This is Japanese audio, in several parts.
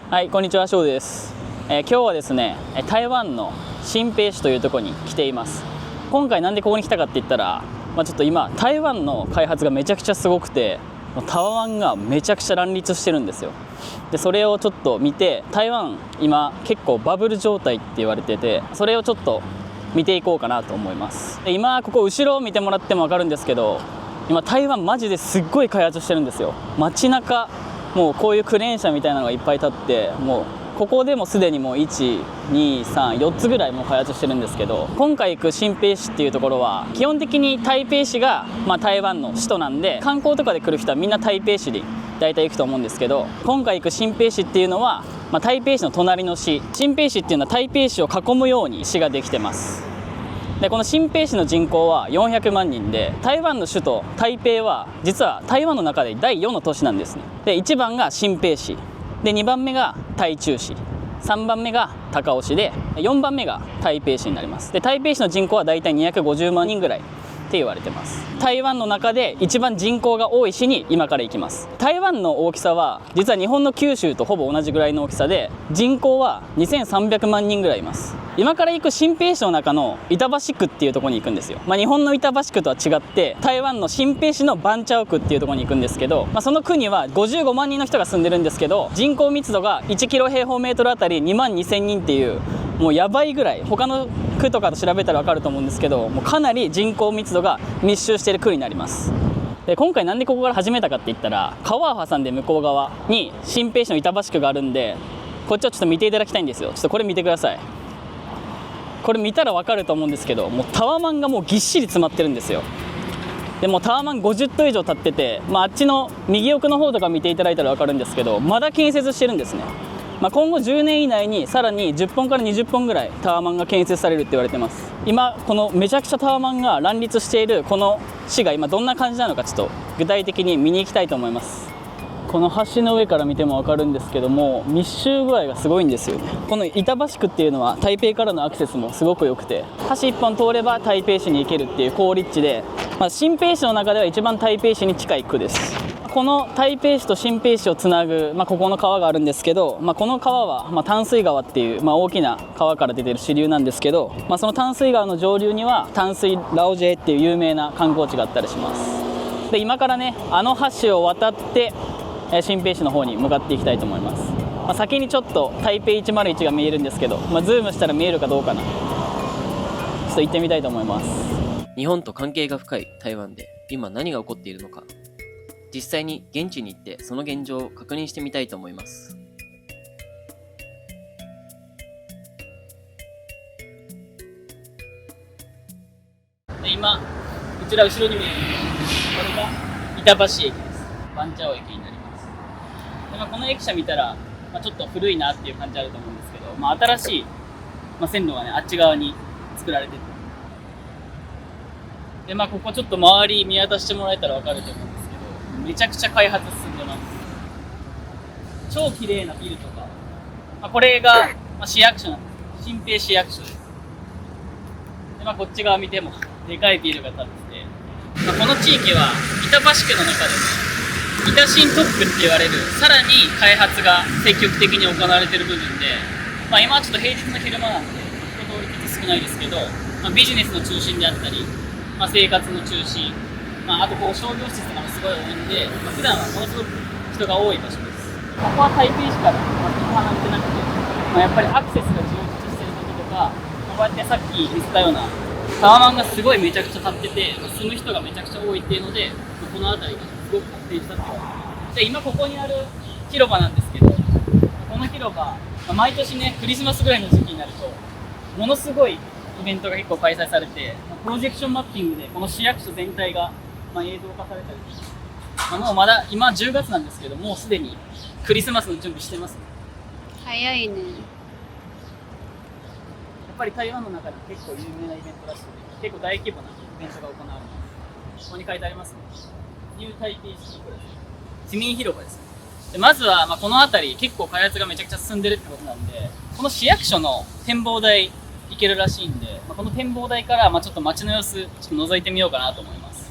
はい、こんにちは、翔です。今日はですね、台湾の新北市というところに来ています。今回なんでここに来たかって言ったら、ちょっと今台湾の開発がめちゃくちゃすごくて、タワマンがめちゃくちゃ乱立してるんですよ。でそれをちょっと見て、台湾今結構バブル状態って言われてて、それをちょっと見ていこうかなと思います。で今ここ後ろを見てもらっても分かるんですけど、今台湾マジですっごい開発してるんですよ。街中もうこういうクレーン車みたいなのがいっぱい立って、もうここでもすでにもう1、2、3、4つぐらいもう開発してるんですけど、今回行く新北市っていうところは基本的に台北市が台湾の首都なんで、観光とかで来る人はみんな台北市に大体行くと思うんですけど、今回行く新北市っていうのは、台北市の隣の市、新北市っていうのは台北市を囲むように市ができてます。でこの新北市の人口は400万人で、台湾の首都台北は実は台湾の中で第4の都市なんですね。で1番が新北市で、2番目が台中市、3番目が高雄市で、4番目が台北市になります。で台北市の人口はだいたい250万人ぐらいって言われてます。台湾の中で一番人口が多い市に今から行きます。台湾の大きさは実は日本の九州とほぼ同じぐらいの大きさで、人口は2300万人ぐらいいます。今から行く新北市の中の板橋区っていうところに行くんですよ。日本の板橋区とは違って台湾の新北市の板橋区っていうところに行くんですけど、その区には55万人の人が住んでるんですけど、人口密度が1キロ平方メートルあたり2万2000人っていう、もうやばいぐらい、他の区とかと調べたら分かると思うんですけど、もうかなり人口密度が密集している区になります。で今回なんでここから始めたかって言ったら、川を挟んで向こう側に新北市の板橋区があるんで、こっちをちょっと見ていただきたいんですよ。ちょっとこれ見てください。これ見たら分かると思うんですけど、もうタワマンがもうぎっしり詰まってるんですよ。でもタワマン50棟以上建ってて、あっちの右奥の方とか見ていただいたら分かるんですけど、まだ建設してるんですね。今後10年以内にさらに10本から20本ぐらいタワマンが建設されるって言われてます。今このめちゃくちゃタワマンが乱立しているこの市が今どんな感じなのか、ちょっと具体的に見に行きたいと思います。この橋の上から見ても分かるんですけども、密集具合がすごいんですよね。この板橋区っていうのは台北からのアクセスもすごく良くて、橋1本通れば台北市に行けるっていう好立地で、新北市の中では一番台北市に近い区です。この台北市と新北市をつなぐ、ここの川があるんですけど、この川は、淡水川っていう、大きな川から出てる支流なんですけど、その淡水川の上流には淡水ラオジェっていう有名な観光地があったりします。で今からね、あの橋を渡って新北市の方に向かっていきたいと思います。先にちょっと台北101が見えるんですけど、ズームしたら見えるかどうかな、ちょっと行ってみたいと思います。日本と関係が深い台湾で今何が起こっているのか、実際に現地に行ってその現状を確認してみたいと思います。で今こちら後ろに見えるこれが板橋駅です。板橋駅になります。で、この駅舎見たら、ちょっと古いなっていう感じあると思うんですけど、新しい、線路がねあっち側に作られてて、でここちょっと周り見渡してもらえたら分かると思うんですけど、めちゃくちゃ開発進んでます。超綺麗なビルとか、これが、市役所なんです。新北市役所です。で、こっち側見てもでかいビルが建ってて、この地域は板橋区の中でも板新特区って言われる、さらに開発が積極的に行われている部分で、今はちょっと平日の昼間なんで人通り結構少ないですけど、ビジネスの中心であったり、生活の中心、あと商業施設がすごい多いんで、普段はものすごく人が多い場所です。ここは台北市から全く離れてなくて、やっぱりアクセスが充実していることとか、こうやってさっき言ったようなタワマンがすごいめちゃくちゃ建ってて、住む人がめちゃくちゃ多いっていうので、この辺りがすごく発展したって言われてます。で今ここにある広場なんですけど、この広場、毎年ねクリスマスぐらいの時期になるとものすごいイベントが結構開催されて、プロジェクションマッピングでこの市役所全体が映像化されたりして、もうまだ今10月なんですけど、もうすでにクリスマスの準備してますね。早いね。やっぱり台湾の中で結構有名なイベントらしくて、結構大規模なイベントが行われます。ここに書いてありますね。ニュー台北市市民広場ですね。でまずは、この辺り結構開発がめちゃくちゃ進んでるってことなんで、この市役所の展望台行けるらしいんで、この展望台からちょっと街の様子ちょっと覗いてみようかなと思います。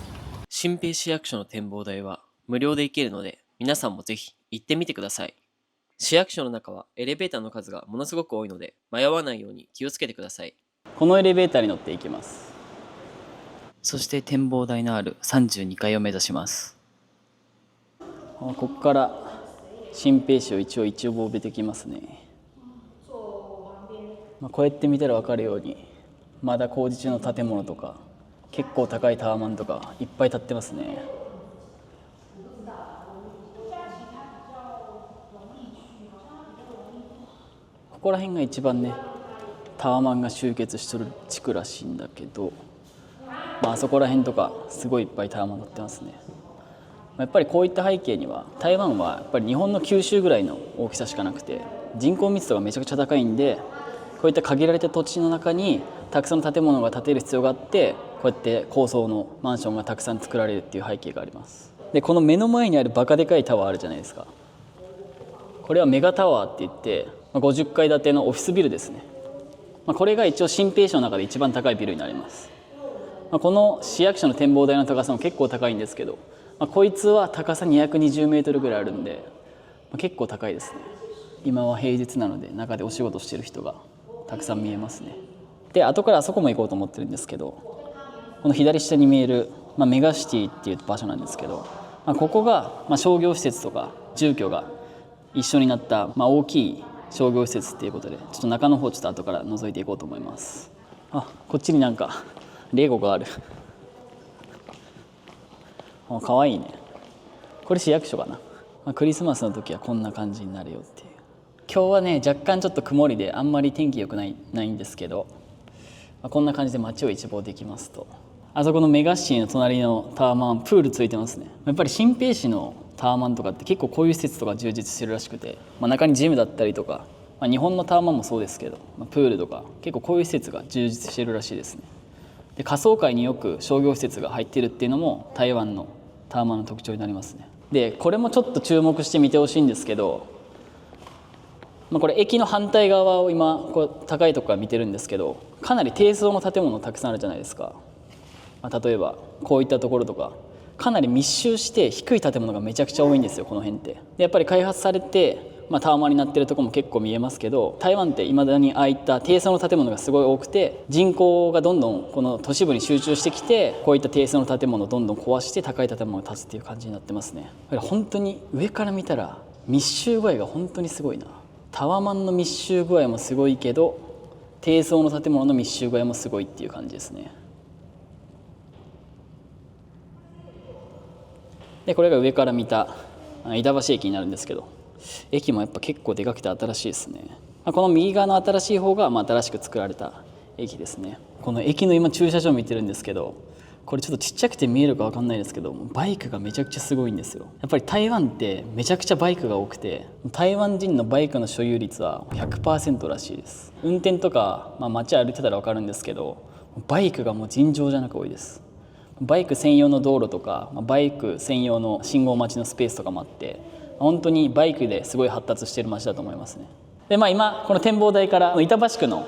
新北市役所の展望台は無料で行けるので、皆さんもぜひ行ってみてください。市役所の中はエレベーターの数がものすごく多いので、迷わないように気をつけてください。このエレベーターに乗っていきます。そして展望台のある32階を目指します。ここから新平市を一応出てきますね。こうやって見たら分かるように、まだ工事中の建物とか結構高いタワマンとかいっぱい建ってますね。ここら辺が一番ね、タワマンが集結しとる地区らしいんだけど、あそこら辺とかすごいいっぱいタワマン建ってますね。やっぱりこういった背景には、台湾はやっぱり日本の九州ぐらいの大きさしかなくて、人口密度がめちゃくちゃ高いんで、こういった限られた土地の中にたくさんの建物が建てる必要があって、こうやって高層のマンションがたくさん作られるっていう背景があります。でこの目の前にあるバカでかいタワーあるじゃないですか。これはメガタワーって言って、50階建てのオフィスビルですね。これが一応新平市の中で一番高いビルになります。この市役所の展望台の高さも結構高いんですけど、こいつは高さ220メートルぐらいあるんで、結構高いですね。今は平日なので中でお仕事してる人がたくさん見えますね。で後からあそこも行こうと思ってるんですけど、この左下に見える、メガシティっていう場所なんですけど、ここが、商業施設とか住居が一緒になった、大きい商業施設っていうことで、ちょっと中の方ちょっと後から覗いていこうと思います。こっちになんかレゴがある。かわいいね。これ市役所かな。クリスマスの時はこんな感じになるよっていう。今日はね若干ちょっと曇りであんまり天気良くないんですけど、こんな感じで街を一望できますと、あそこのメガシティの隣のタワマンプールついてますね。やっぱり新平市のタワマンとかって結構こういう施設とか充実してるらしくて、中にジムだったりとか、日本のタワマンもそうですけど、プールとか結構こういう施設が充実してるらしいですね。で下層階によく商業施設が入ってるっていうのも台湾のタワマンの特徴になりますね。でこれもちょっと注目して見てほしいんですけど、これ駅の反対側を今こう高いところから見てるんですけど、かなり低層の建物たくさんあるじゃないですか。例えばこういったところとかかなり密集して低い建物がめちゃくちゃ多いんですよ、この辺って。でやっぱり開発されて、タワマンになってるところも結構見えますけど、台湾っていまだにああいった低層の建物がすごい多くて、人口がどんどんこの都市部に集中してきて、こういった低層の建物をどんどん壊して高い建物が建つっていう感じになってますね。本当に上から見たら密集具合が本当にすごいな。タワマンの密集具合もすごいけど、低層の建物の密集具合もすごいっていう感じですね。でこれが上から見た板橋駅になるんですけど、駅もやっぱ結構でかくて新しいですね。この右側の新しい方が新しく作られた駅ですね。この駅の今駐車場見てるんですけど、これちょっとちっちゃくて見えるか分かんないですけど、バイクがめちゃくちゃすごいんですよ。やっぱり台湾ってめちゃくちゃバイクが多くて、台湾人のバイクの所有率は 100% らしいです。運転とか、街歩いてたら分かるんですけど、バイクがもう尋常じゃなく多いです。バイク専用の道路とか、バイク専用の信号待ちのスペースとかもあって、本当にバイクですごい発達している街だと思いますね。で、今この展望台から板橋区の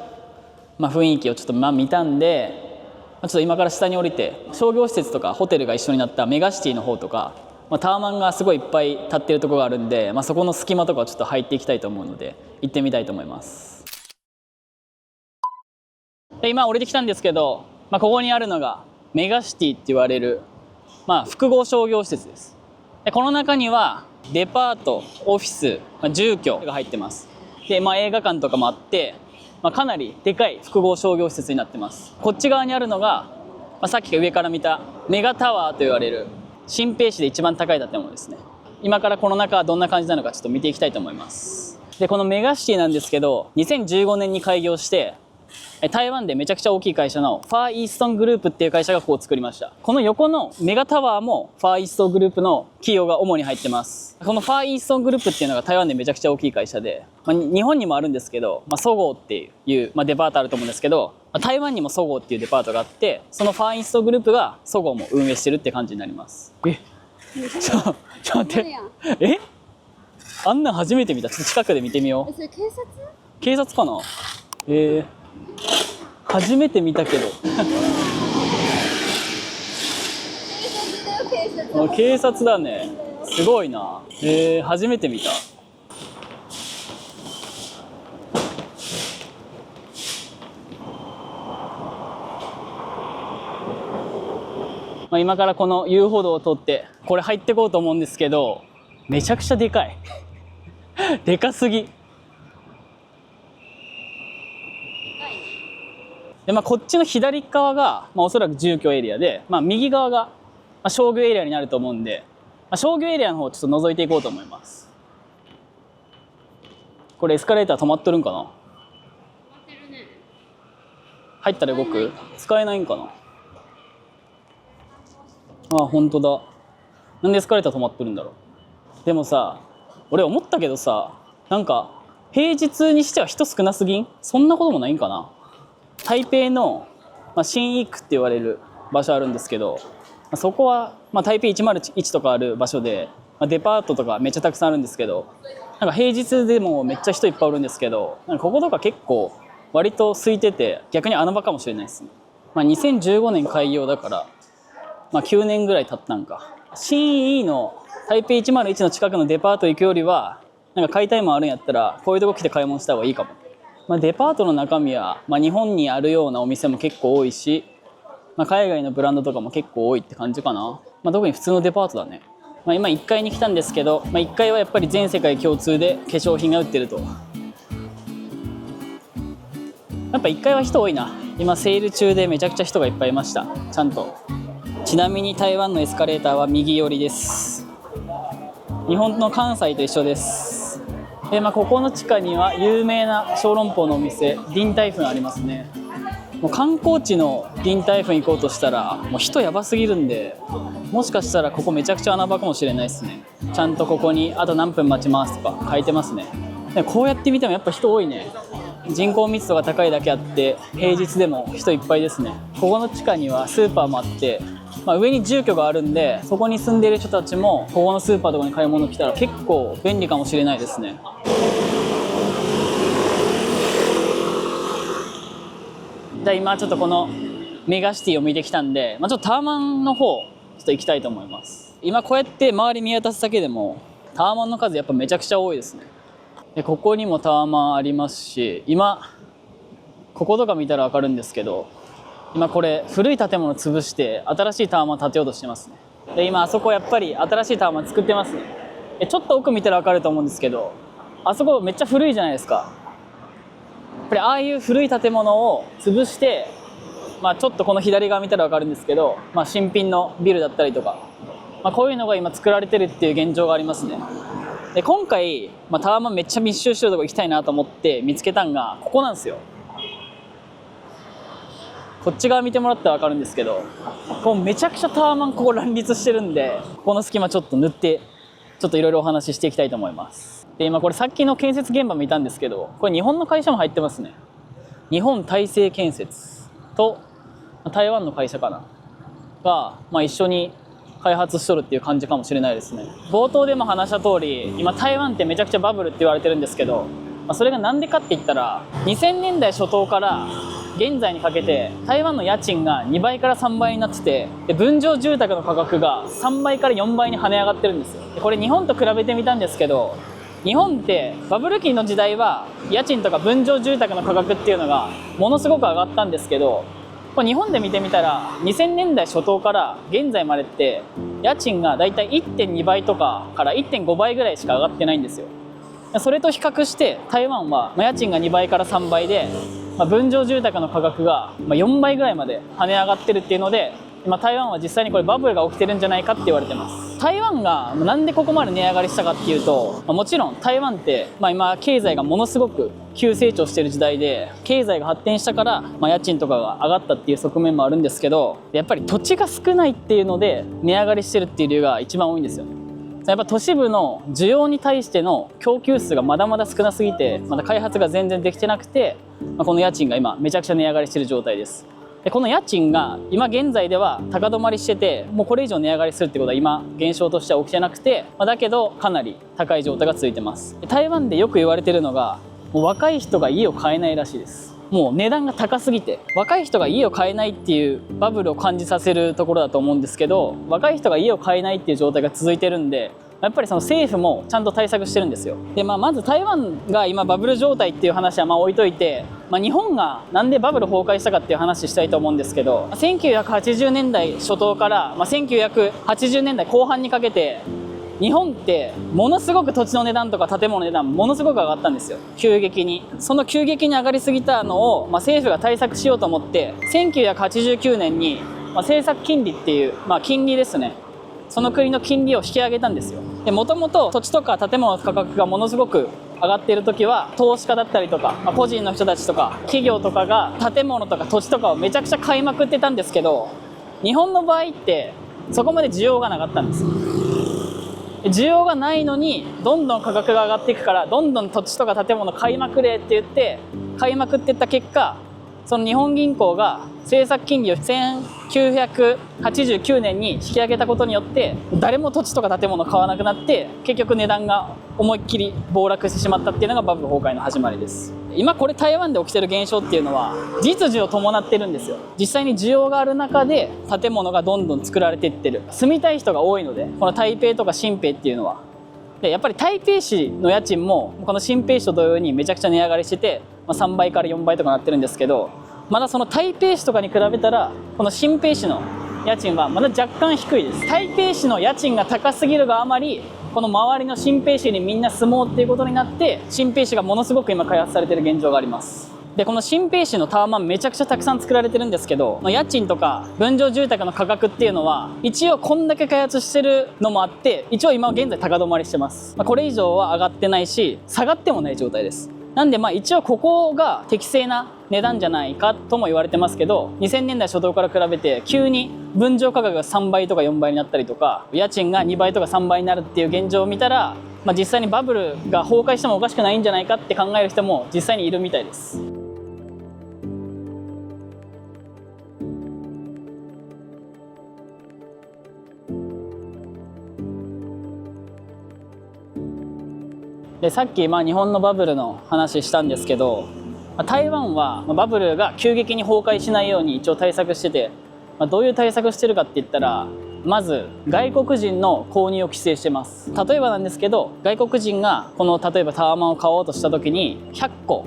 雰囲気をちょっと見たんで、ちょっと今から下に降りて商業施設とかホテルが一緒になったメガシティの方とか、タワマンがすごいいっぱい建ってるところがあるんで、そこの隙間とかをちょっと入っていきたいと思うので行ってみたいと思います。で今降りてきたんですけど、ここにあるのがメガシティって言われる、複合商業施設です。でこの中にはデパート、オフィス、住居が入ってます。で、映画館とかもあって、かなりでかい複合商業施設になってます。こっち側にあるのが、さっき上から見たメガタワーと言われる新平市で一番高い建物ですね。今からこの中はどんな感じなのかちょっと見ていきたいと思います。でこのメガシティなんですけど、2015年に開業して台湾でめちゃくちゃ大きい会社のファーイーストングループっていう会社がここを作りました。この横のメガタワーもファーイーストングループの企業が主に入ってます。このファーイーストングループっていうのが台湾でめちゃくちゃ大きい会社で、日本にもあるんですけど、そごうっていう、デパートあると思うんですけど、台湾にもそごうっていうデパートがあって、そのファーイーストングループがそごうも運営してるって感じになります。ちょっと待って、あんなん初めて見た。ちょっと近くで見てみよう。それ警察？警察かな。初めて見たけど警察だね。すごいな。初めて見た。今からこの遊歩道を通ってこれ入ってこうと思うんですけど、めちゃくちゃでかいでかすぎで、こっちの左側が、おそらく住居エリアで、右側が、商業エリアになると思うんで、商業エリアの方をちょっと覗いていこうと思います。これエスカレーター止まっとるんかな。入ったら動く？使えないんかな。あ、本当だ。なんでエスカレーター止まってるんだろう。でもさ、俺思ったけどさ、なんか平日にしては人少なすぎん？そんなこともないんかな。台北の、新一区って言われる場所あるんですけど、そこは、台北101とかある場所で、デパートとかめっちゃたくさんあるんですけど、なんか平日でもめっちゃ人いっぱいおるんですけど、なんかこことか結構割と空いてて逆に穴場かもしれないですね。2015年開業だから、9年ぐらい経ったんか。新 E の台北101の近くのデパート行くよりは、なんか買いたいもんあるんやったらこういうとこ来て買い物した方がいいかも。デパートの中身は、日本にあるようなお店も結構多いし、海外のブランドとかも結構多いって感じかな。特に普通のデパートだね。今1階に来たんですけど、1階はやっぱり全世界共通で化粧品が売ってると。やっぱ1階は人多いな。今セール中でめちゃくちゃ人がいっぱいいました。ちゃんと。ちなみに台湾のエスカレーターは右寄りです。日本の関西と一緒です。で、ここの地下には有名な小籠包のお店ディンタイフンありますね。もう観光地のディンタイフン行こうとしたらもう人やばすぎるんで、もしかしたらここめちゃくちゃ穴場かもしれないですね。ちゃんとここにあと何分待ちますとか書いてますね。でこうやって見てもやっぱ人多いね。人口密度が高いだけあって平日でも人いっぱいですね。ここの地下にはスーパーもあって、上に住居があるんで、そこに住んでいる人たちもここのスーパーとかに買い物来たら結構便利かもしれないですね。じゃあ今ちょっとこのメガシティを見てきたんで、ちょっとタワマンの方ちょっと行きたいと思います。今こうやって周り見渡すだけでもタワマンの数やっぱめちゃくちゃ多いですね。でここにもタワマンありますし、今こことか見たら分かるんですけど、今これ古い建物潰して新しいタワマン建てようとしてますね。で今あそこやっぱり新しいタワマン作ってますね。ちょっと奥見たら分かると思うんですけど、あそこめっちゃ古いじゃないですか。やっぱりああいう古い建物を潰して、ちょっとこの左側見たら分かるんですけど、新品のビルだったりとか、こういうのが今作られてるっていう現状がありますね。で今回、タワマンめっちゃ密集してるとこ行きたいなと思って見つけたんがここなんですよ。こっち側見てもらったら分かるんですけど、こうめちゃくちゃタワマンここ乱立してるんで、ここの隙間ちょっと塗ってちょっといろいろお話ししていきたいと思います。で今これさっきの建設現場見たんですけど、これ日本の会社も入ってますね。日本大成建設と台湾の会社かなが、一緒に開発しとるっていう感じかもしれないですね。冒頭でも話した通り、今台湾ってめちゃくちゃバブルって言われてるんですけど、それがなんでかって言ったら、2000年代初頭から現在にかけて台湾の家賃が2倍から3倍になってて、で分譲住宅の価格が3倍から4倍に跳ね上がってるんですよ。でこれ日本と比べてみたんですけど、日本ってバブル期の時代は家賃とか分譲住宅の価格っていうのがものすごく上がったんですけど、これ日本で見てみたら2000年代初頭から現在までって家賃がだいたい 1.2 倍とかから 1.5 倍ぐらいしか上がってないんですよ。それと比較して台湾は家賃が2倍から3倍で、分譲住宅の価格が4倍ぐらいまで跳ね上がってるっていうので、今台湾は実際にこれバブルが起きてるんじゃないかって言われてます。台湾がなんでここまで値上がりしたかっていうと、もちろん台湾って、今経済がものすごく急成長してる時代で経済が発展したから、家賃とかが上がったっていう側面もあるんですけど、やっぱり土地が少ないっていうので値上がりしてるっていう理由が一番多いんですよね。やっぱ都市部の需要に対しての供給数がまだまだ少なすぎて、まだ開発が全然できてなくて、この家賃が今めちゃくちゃ値上がりしてる状態です。でこの家賃が今現在では高止まりしてて、もうこれ以上値上がりするってことは今現象としては起きてなくて、だけどかなり高い状態が続いてます。台湾でよく言われてるのが、もう若い人が家を買えないらしいです。もう値段が高すぎて若い人が家を買えないっていうバブルを感じさせるところだと思うんですけど、若い人が家を買えないっていう状態が続いてるんで、やっぱりその政府もちゃんと対策してるんですよ。で、まず台湾が今バブル状態っていう話は置いといて、日本がなんでバブル崩壊したかっていう話したいと思うんですけど、1980年代初頭から、1980年代後半にかけて日本ってものすごく土地の値段とか建物の値段ものすごく上がったんですよ、急激に。その急激に上がりすぎたのを、政府が対策しようと思って1989年に、政策金利っていう、金利ですね、その国の金利を引き上げたんですよ。で、もともと土地とか建物の価格がものすごく上がっている時は投資家だったりとか、個人の人たちとか企業とかが建物とか土地とかをめちゃくちゃ買いまくってたんですけど、日本の場合ってそこまで需要がなかったんです。需要がないのにどんどん価格が上がっていくから、どんどん土地とか建物買いまくれって言って買いまくっていった結果、その日本銀行が政策金利を1989年に引き上げたことによって誰も土地とか建物買わなくなって、結局値段が思いっきり暴落してしまったっていうのがバブル崩壊の始まりです。今これ台湾で起きてる現象っていうのは実需を伴ってるんですよ。実際に需要がある中で建物がどんどん作られていってる。住みたい人が多いので、この台北とか新北っていうのは。でやっぱり台北市の家賃もこの新北市と同様にめちゃくちゃ値上がりしてて、3倍から4倍とかなってるんですけど、まだその台北市とかに比べたらこの新北市の家賃はまだ若干低いです。台北市の家賃が高すぎるがあまり、この周りの新北市にみんな住もうっていうことになって、新北市がものすごく今開発されている現状があります。でこの新北市のタワマンめちゃくちゃたくさん作られてるんですけど、家賃とか分譲住宅の価格っていうのは一応こんだけ開発してるのもあって、一応今現在高止まりしてます。これ以上は上がってないし下がってもない状態です。なんで一応ここが適正な値段じゃないかとも言われてますけど、2000年代初頭から比べて急に分譲価格が3倍とか4倍になったりとか、家賃が2倍とか3倍になるっていう現状を見たら、実際にバブルが崩壊してもおかしくないんじゃないかって考える人も実際にいるみたいです。でさっき日本のバブルの話したんですけど、台湾はバブルが急激に崩壊しないように一応対策してて、どういう対策してるかって言ったら、まず外国人の購入を規制してます。例えばなんですけど、外国人がこの例えばタワマンを買おうとした時に100個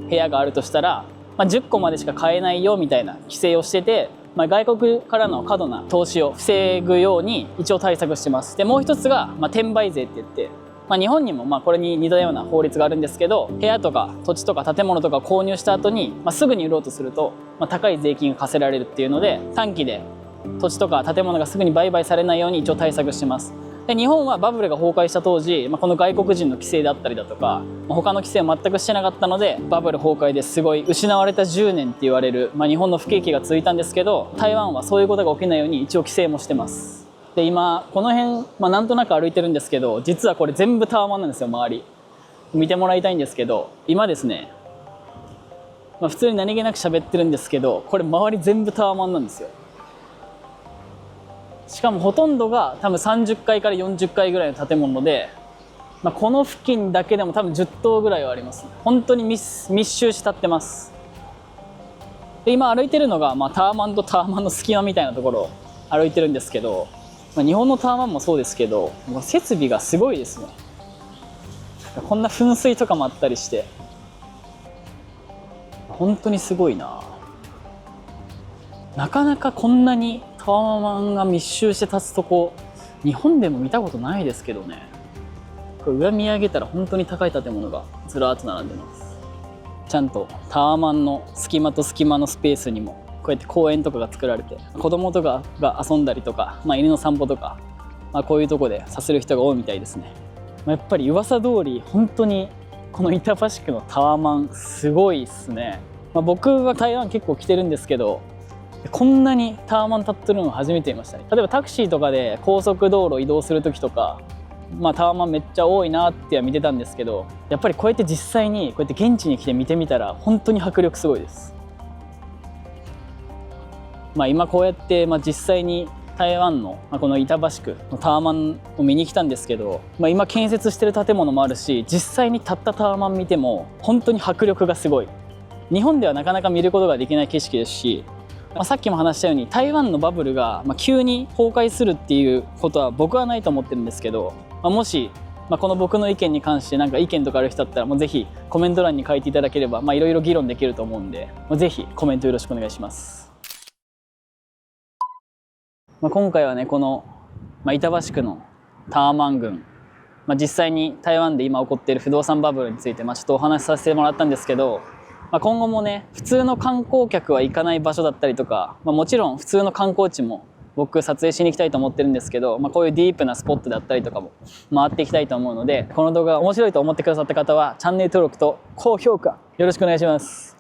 部屋があるとしたら、10個までしか買えないよみたいな規制をしてて、外国からの過度な投資を防ぐように一応対策してます。でもう一つが転売税って言って、日本にもこれに似たような法律があるんですけど、部屋とか土地とか建物とか購入した後に、すぐに売ろうとすると、高い税金が課せられるっていうので、短期で土地とか建物がすぐに売買されないように一応対策してます。で日本はバブルが崩壊した当時、この外国人の規制だったりだとか他の規制を全くしてなかったので、バブル崩壊ですごい失われた10年って言われる、日本の不景気が続いたんですけど、台湾はそういうことが起きないように一応規制もしてます。で今この辺、なんとなく歩いてるんですけど、実はこれ全部タワマンなんですよ。周り見てもらいたいんですけど、今ですね、普通に何気なく喋ってるんですけど、これ周り全部タワマンなんですよ。しかもほとんどが多分30階から40階ぐらいの建物で、この付近だけでも多分10棟ぐらいはあります。本当に密集して立ってます。で今歩いてるのが、タワマンとタワマンの隙間みたいなところを歩いてるんですけど、日本のタワマンもそうですけど、設備がすごいですね。こんな噴水とかもあったりして本当にすごいな。なかなかこんなにタワマンが密集して立つとこ日本でも見たことないですけどね。これ上見上げたら本当に高い建物がずらーっと並んでます。ちゃんとタワマンの隙間と隙間のスペースにもこうやって公園とかが作られて、子供とかが遊んだりとか、犬の散歩とか、こういうとこでさせる人が多いみたいですね。やっぱり噂通り本当にこの板橋区のタワマンすごいっすね。僕は台湾結構来てるんですけど、こんなにタワマン立ってるの初めて見ましたね。例えばタクシーとかで高速道路移動する時とか、タワマンめっちゃ多いなっては見てたんですけど、やっぱりこうやって実際にこうやって現地に来て見てみたら本当に迫力すごいです。今こうやって実際に台湾のこの板橋区のタワマンを見に来たんですけど、今建設してる建物もあるし、実際に立ったタワマン見ても本当に迫力がすごい。日本ではなかなか見ることができない景色ですし、さっきも話したように台湾のバブルが急に崩壊するっていうことは僕はないと思ってるんですけど、もし、この僕の意見に関してなんか意見とかある人だったらもうぜひコメント欄に書いていただければいろいろ議論できると思うんで、ぜひコメントよろしくお願いします。今回はねこの、板橋区のタワマン郡、実際に台湾で今起こっている不動産バブルについてちょっとお話しさせてもらったんですけど、今後もね普通の観光客は行かない場所だったりとか、もちろん普通の観光地も僕撮影しに行きたいと思ってるんですけど、こういうディープなスポットだったりとかも回っていきたいと思うので、この動画が面白いと思ってくださった方はチャンネル登録と高評価よろしくお願いします。